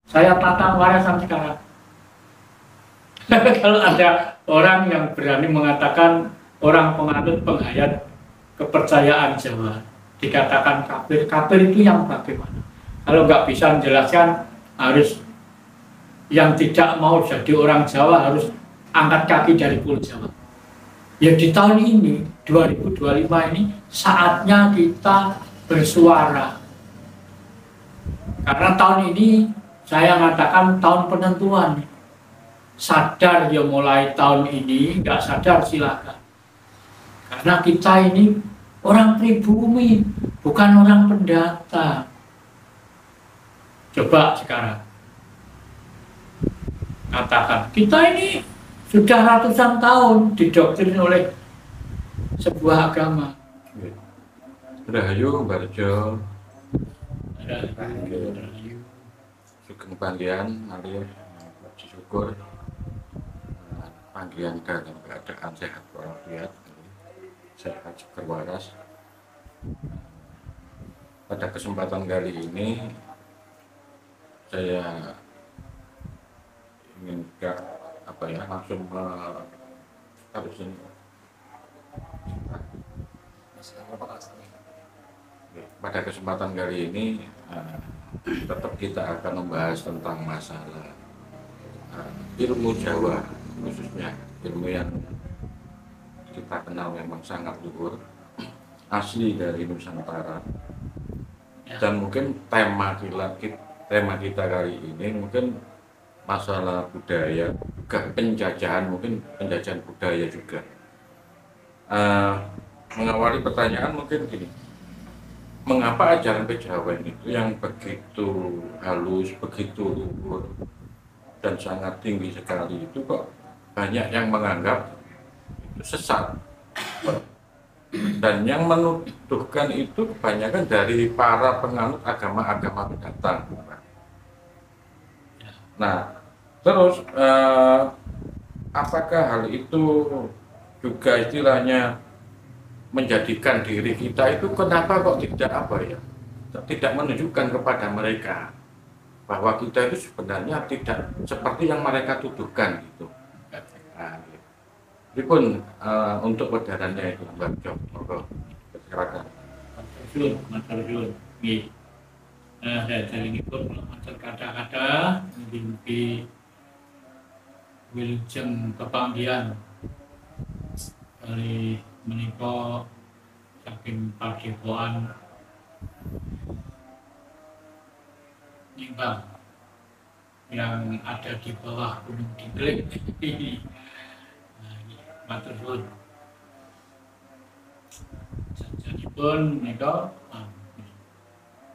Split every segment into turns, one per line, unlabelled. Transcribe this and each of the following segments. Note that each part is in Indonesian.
Saya tata warisan sekarang. Kalau ada orang yang berani mengatakan orang penganut penghayat kepercayaan Jawa dikatakan kafir, kafir itu yang bagaimana? Kalau nggak bisa menjelaskan, harus yang tidak mau jadi orang Jawa harus angkat kaki dari pulau Jawa. Ya di tahun ini 2025 ini saatnya kita bersuara, karena tahun ini saya mengatakan tahun penentuan. Sadar ya mulai tahun ini, nggak sadar silakan. Karena kita ini orang pribumi, bukan orang pendatang. Coba sekarang katakan, kita ini sudah ratusan tahun didoktrin oleh sebuah agama.
Rahayu Mbak Rejo,
Rahayu.
Sugeng Panggian, Alir, Puji Syukur, panggian dalam keadaan sehat walafiat, sehat syukur waras. Pada kesempatan kali ini saya ingin langsung harus ini. Pada kesempatan kali ini tetap kita akan membahas tentang masalah ilmu Jawa, khususnya ilmu yang kita kenal memang sangat luhur, asli dari Nusantara. Dan mungkin tema kita kali ini mungkin masalah budaya, juga penjajahan, mungkin penjajahan budaya juga. Mengawali pertanyaan mungkin gini, mengapa ajaran kejawen itu yang begitu halus, begitu luhur dan sangat tinggi sekali itu kok banyak yang menganggap itu sesat, dan yang menuduhkan itu kebanyakan dari para penganut agama-agama pendatang. Nah, terus apakah hal itu juga istilahnya menjadikan diri kita itu kenapa kok tidak menunjukkan kepada mereka bahwa kita itu sebenarnya tidak seperti yang mereka tuduhkan gitu. Nah, itu pun untuk pedarannya itu Mbak Jo, silakan.
Matur suwun. Nggih. Saya ini pun matur kata-kata mimpi wilujeng pepanggihan dari menika saking padepokan Nimbang yang ada di bawah Gunung Diglek. Matur suwun. Janjanipun menika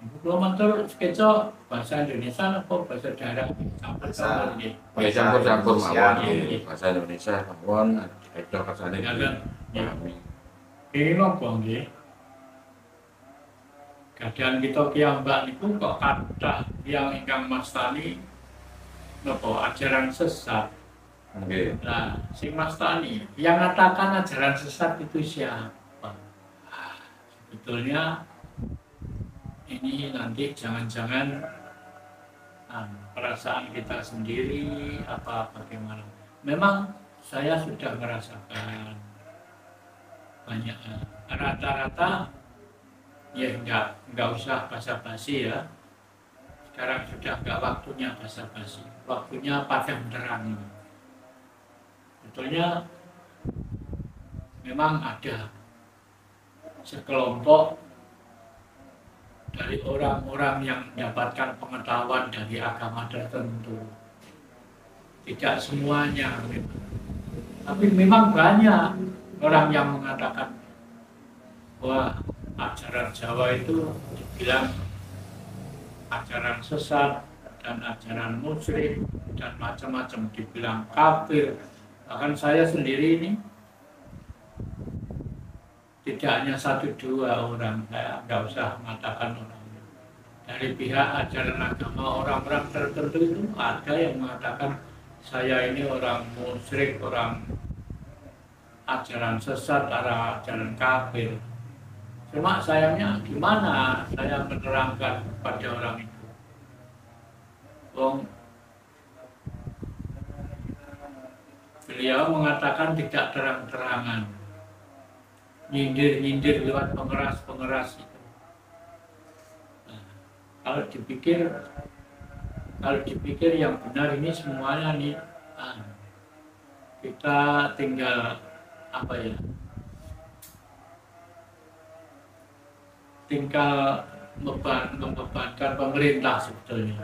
Ibu kula matur sketsa bahasa Indonesia apa bahasa daerah campur-campur nggih.
Campur-campur mawon bahasa Indonesia mawon itu kasane
pahami. Ini napa nggih? Keadaan kita kiambak niku kok kathah yang ingkang mastani napa ajaran sesat.
Nggih.
Nah, sing mastani yang mengatakan ajaran sesat itu siapa? Sebetulnya ini nanti jangan-jangan perasaan kita sendiri apa bagaimana. Memang saya sudah merasakan banyak rata-rata ya nggak usah basa-basi ya. Sekarang sudah nggak waktunya basa-basi, waktunya padang terang. Sebetulnya memang ada sekelompok dari orang-orang yang mendapatkan pengetahuan dari agama tertentu. Tidak semuanya memang. Tapi memang banyak orang yang mengatakan bahwa ajaran Jawa itu dibilang ajaran sesat dan ajaran musyrik dan macam-macam, dibilang kafir. Bahkan saya sendiri ini tidak hanya 1-2 orang, saya nggak usah mengatakan orang. Dari pihak ajaran agama orang-orang tertentu itu ada yang mengatakan saya ini orang musyrik, orang ajaran sesat, ajaran kafir. Cuma sayangnya gimana saya menerangkan pada orang itu? Wong beliau mengatakan tidak terang-terangan, nyindir-nyindir lewat pengeras-pengeras itu. Nah, kalau dipikir yang benar ini semuanya nih, kita tinggal apa ya? Tinggal membebankan pemerintah sebetulnya.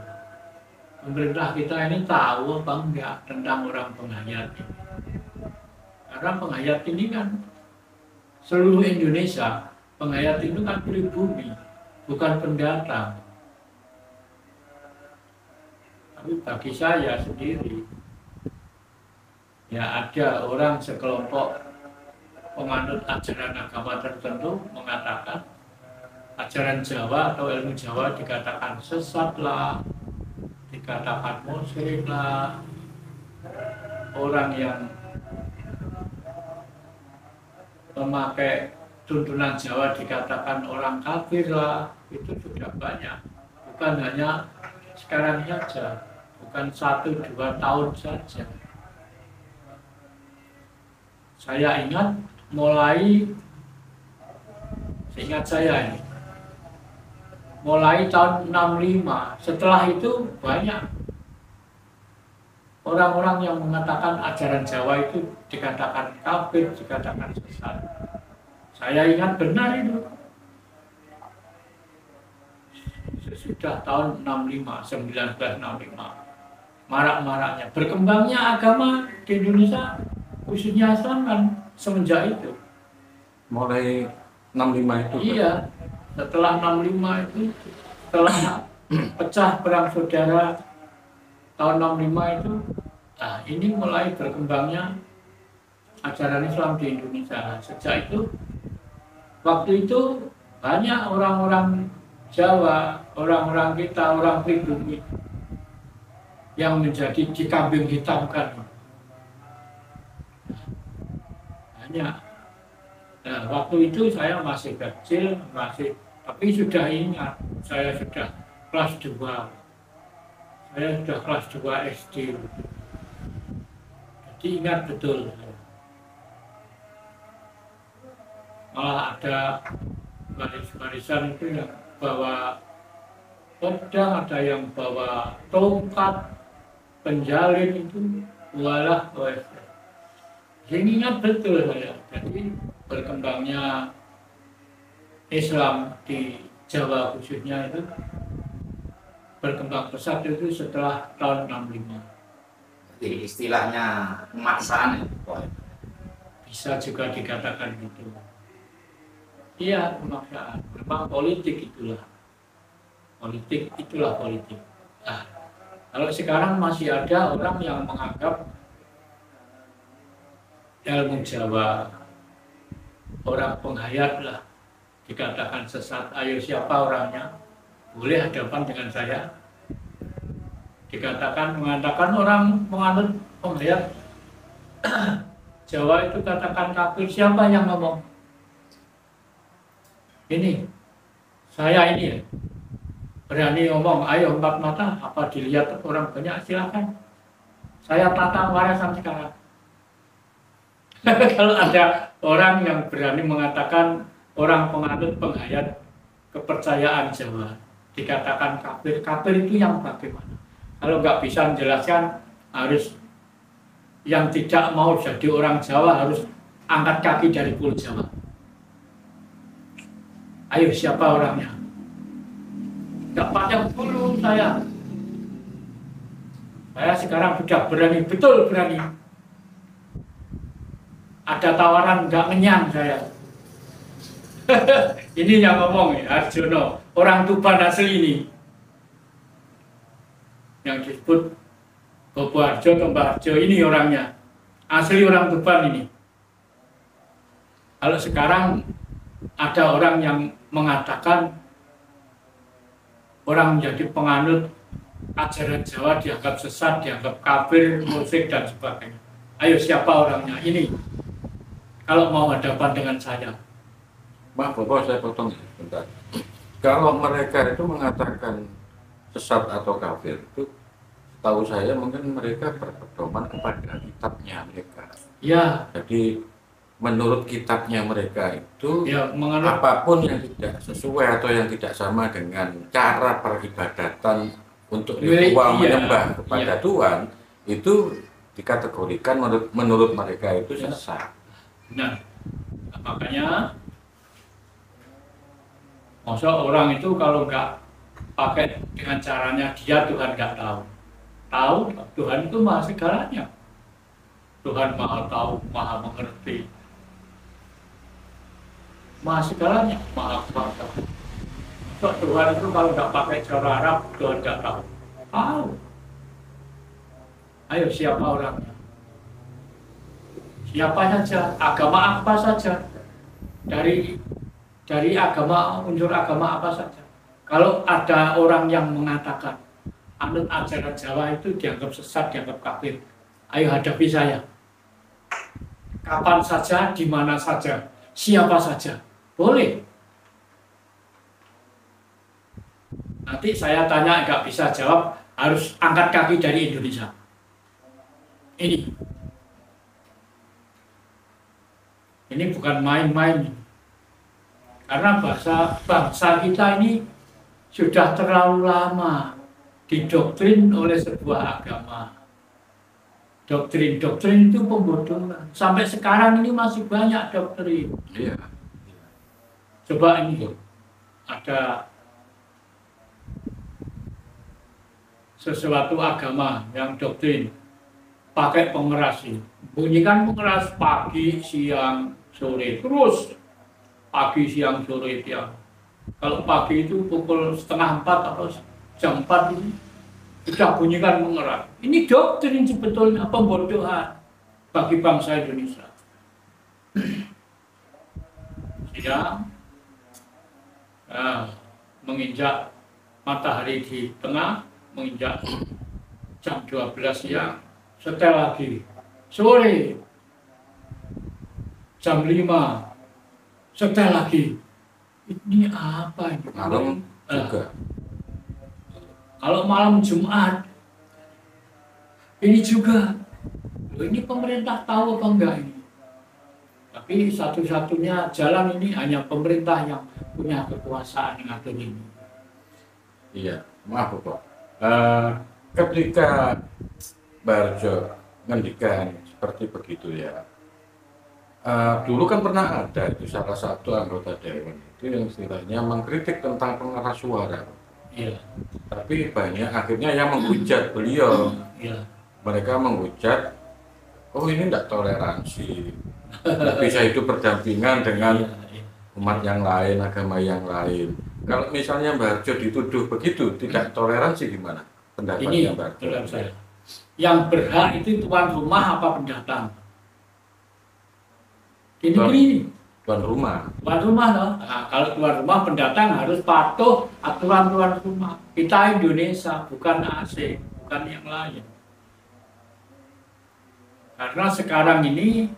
Pemerintah kita ini tahu apa enggak tentang orang penghayat ini. Karena penghayat ini kan seluruh Indonesia, penghayat itu kan pribumi, bukan pendatang. Tapi bagi saya sendiri, ya ada orang sekelompok penganut ajaran agama tertentu mengatakan ajaran Jawa atau ilmu Jawa dikatakan sesat lah, dikatakan musyrik lah, orang yang memakai tuntunan Jawa dikatakan orang kafir lah, itu sudah banyak. Bukan hanya sekarang saja, bukan 1-2 tahun saja. Saya ingat seingat saya ini, mulai tahun 65, setelah itu banyak orang-orang yang mengatakan ajaran Jawa itu dikatakan kafir, dikatakan sesat. Saya ingat benar itu. Sesudah tahun 1965, marak-maraknya, berkembangnya agama di Indonesia, khususnya Islam kan semenjak itu.
Mulai 65 itu?
Iya. Setelah 65 itu, setelah pecah perang saudara tahun 65 itu, nah ini mulai berkembangnya ajaran Islam di Indonesia. Sejak itu, waktu itu banyak orang-orang Jawa, orang-orang kita, orang pribumi yang menjadi dikambing hitamkan. Banyak. Nah, waktu itu saya masih kecil, tapi sudah ingat, saya sudah kelas 2. Saya sudah kelas 2 SD. Jadi ingat betul. Malah ada barisan itu yang bawa pedang, ada yang bawa tongkat, penjalin itu, walah, saya ingat betul saya. Jadi berkembangnya Islam di Jawa khususnya itu berkembang pesat itu setelah tahun 65.
Jadi istilahnya pemaksaan ya?
Bisa juga dikatakan gitu. Iya, pemaksaan. Memang politik itulah. Politik. Nah, kalau sekarang masih ada orang yang menganggap ilmu Jawa orang penghayat lah, dikatakan sesat. Ayo siapa orangnya? Boleh hadapan dengan saya. Mengatakan orang menganut penghayat Jawa itu katakan kafir. Siapa yang ngomong? Ini, saya ini ya, berani ngomong. Ayo 4 mata, apa dilihat orang banyak, silakan. Saya tata warisan sekarang. Kalau ada orang yang berani mengatakan orang penganut penghayat kepercayaan Jawa dikatakan kafir, kafir itu yang bagaimana? Kalau nggak bisa menjelaskan, harus yang tidak mau jadi orang Jawa harus angkat kaki dari Pulau Jawa. Ayo siapa orangnya? Nggak pandang bulu saya. Saya sekarang sudah berani, betul berani. Ada tawaran nggak ngenyang saya. Ini yang ngomong ya, Arjono, orang Tuban asli ini. Yang disebut Bobo Arjo atau Mbak Arjo, ini orangnya. Asli orang Tuban ini. Kalau sekarang ada orang yang mengatakan orang menjadi penganut ajaran Jawa dianggap sesat, dianggap kafir, musyrik dan sebagainya. Ayo siapa orangnya? Ini. Kalau mau hadapan dengan saya.
Maaf Bapak, saya potong sebentar. Kalau mereka itu mengatakan sesat atau kafir, itu setahu saya mungkin mereka berpedoman kepada kitabnya mereka.
Ya,
Jadi menurut kitabnya mereka itu
ya mengenai
apapun yang tidak sesuai atau yang tidak sama dengan cara peribadatan untuk ritual
iya,
menyembah kepada
iya.
Tuhan itu dikategorikan menurut mereka itu
Ya.
sesat.
Nah, makanya masa orang itu kalau nggak pakai dengan caranya dia, Tuhan nggak tahu. Tahu, Tuhan itu maha segalanya. Tuhan maha tahu, maha mengerti. Maha segalanya, maha kuasa. So, Tuhan itu kalau nggak pakai cara Arab, Tuhan nggak tahu. Tahu. Ayo, siapa orangnya? Siapa saja, agama apa saja, dari agama, unsur agama apa saja. Kalau ada orang yang mengatakan anut ajaran Jawa itu dianggap sesat, dianggap kafir, ayo hadapi saya. Kapan saja, di mana saja, siapa saja, boleh. Nanti saya tanya nggak bisa jawab, harus angkat kaki dari Indonesia. Ini bukan main-main. Karena bangsa kita ini sudah terlalu lama didoktrin oleh sebuah agama. Doktrin itu pembodohan. Sampai sekarang ini masih banyak doktrin.
Iya.
Coba ini ada sesuatu agama yang doktrin pakai pengeras ini. Bunyikan pengeras pagi, siang, sore, terus pagi, siang, sore, siang. Kalau pagi itu pukul 3:30 atau jam 4 ini sudah bunyikan pengeras. Ini doktrin sebetulnya pembodohan bagi bangsa Indonesia. Siang, menginjak matahari di tengah, menginjak jam 12 siang, setel lagi. Sore, jam 5, setel lagi. Ini apa ini?
Malam juga.
Kalau malam Jumat, ini juga. Loh, ini pemerintah tahu apa enggak ini? Tapi satu-satunya jalan ini hanya pemerintah yang punya kekuasaan ngatur ini.
Iya, maaf Bapak. Ketika Barjo ngendikan seperti begitu ya. Dulu kan pernah ada itu salah satu anggota dewan itu yang istilahnya mengkritik tentang pengeras suara.
Iya.
Tapi banyak akhirnya yang menghujat beliau.
Iya.
Mereka menghujat, oh ini tidak toleransi, tidak bisa hidup berdampingan dengan
Iya.
umat yang lain, agama yang lain. Kalau misalnya Mbak Harjo dituduh begitu, tidak toleransi gimana
Ini
pendapatnya Mbak Harjo?
pendapat saya. Yang berhak itu tuan rumah apa pendatang? Di negeri ini.
Tuan rumah.
Tuan rumah loh. Nah, kalau tuan rumah pendatang harus patuh aturan tuan rumah. Kita Indonesia, bukan AC, bukan yang lain. Karena sekarang ini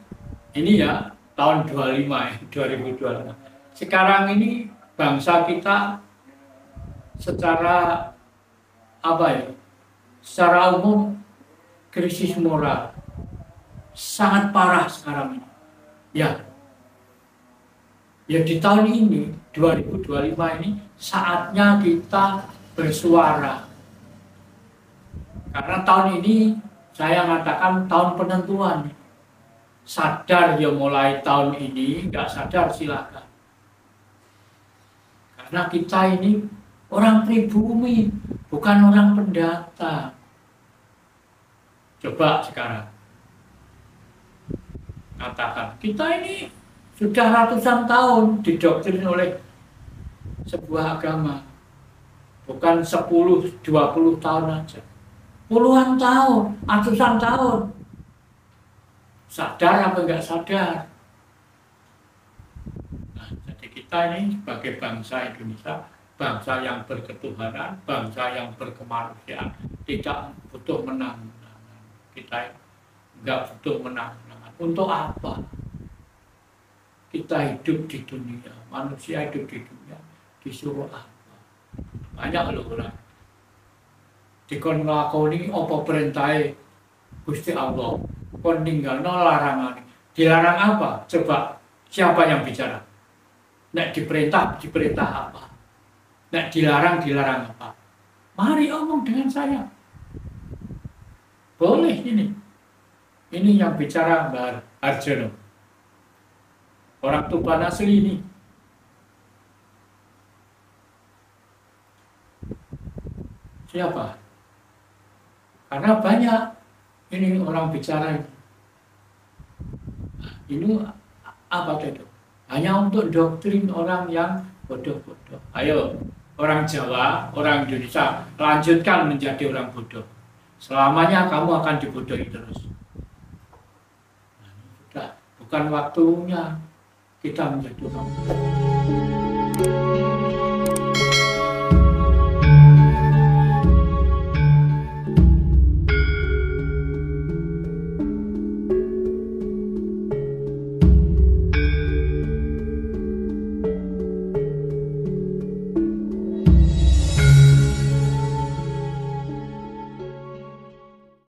ya tahun 2025. Sekarang ini bangsa kita secara secara umum krisis moral sangat parah sekarang ini. Ya di tahun ini 2025 ini saatnya kita bersuara. Karena tahun ini saya mengatakan tahun penentuan. Sadar ya mulai tahun ini, nggak sadar silakan. Karena kita ini orang pribumi, bukan orang pendatang. Coba sekarang katakan, kita ini sudah ratusan tahun didoktrin oleh sebuah agama. Bukan 10-20 tahun aja. Puluhan tahun, ratusan tahun. Sadar apa enggak sadar? Nah, jadi kita ini sebagai bangsa Indonesia, bangsa yang berketuhanan, bangsa yang berkemanusiaan, tidak butuh menang-menangan. Kita enggak butuh menang-menangan. Untuk apa? Kita hidup di dunia, manusia hidup di dunia, disuruh apa? Banyak loh orang dikon nglakoni apa perintahe Gusti Allah, kon ninggalno larangan. Dilarang apa? Coba siapa yang bicara? Nek diperintah apa? Nek dilarang apa? Mari omong dengan saya. Boleh ini. Ini yang bicara Mbak Arjono. Orang Tuban asli ini. Siapa? Karena banyak ini orang bicara ini. Ini apa itu? Hanya untuk doktrin orang yang bodoh-bodoh. Ayo, orang Jawa, orang Indonesia, lanjutkan menjadi orang bodoh. Selamanya kamu akan dibodohi terus. Nah, sudah, bukan waktunya kita menjadi orang bodoh.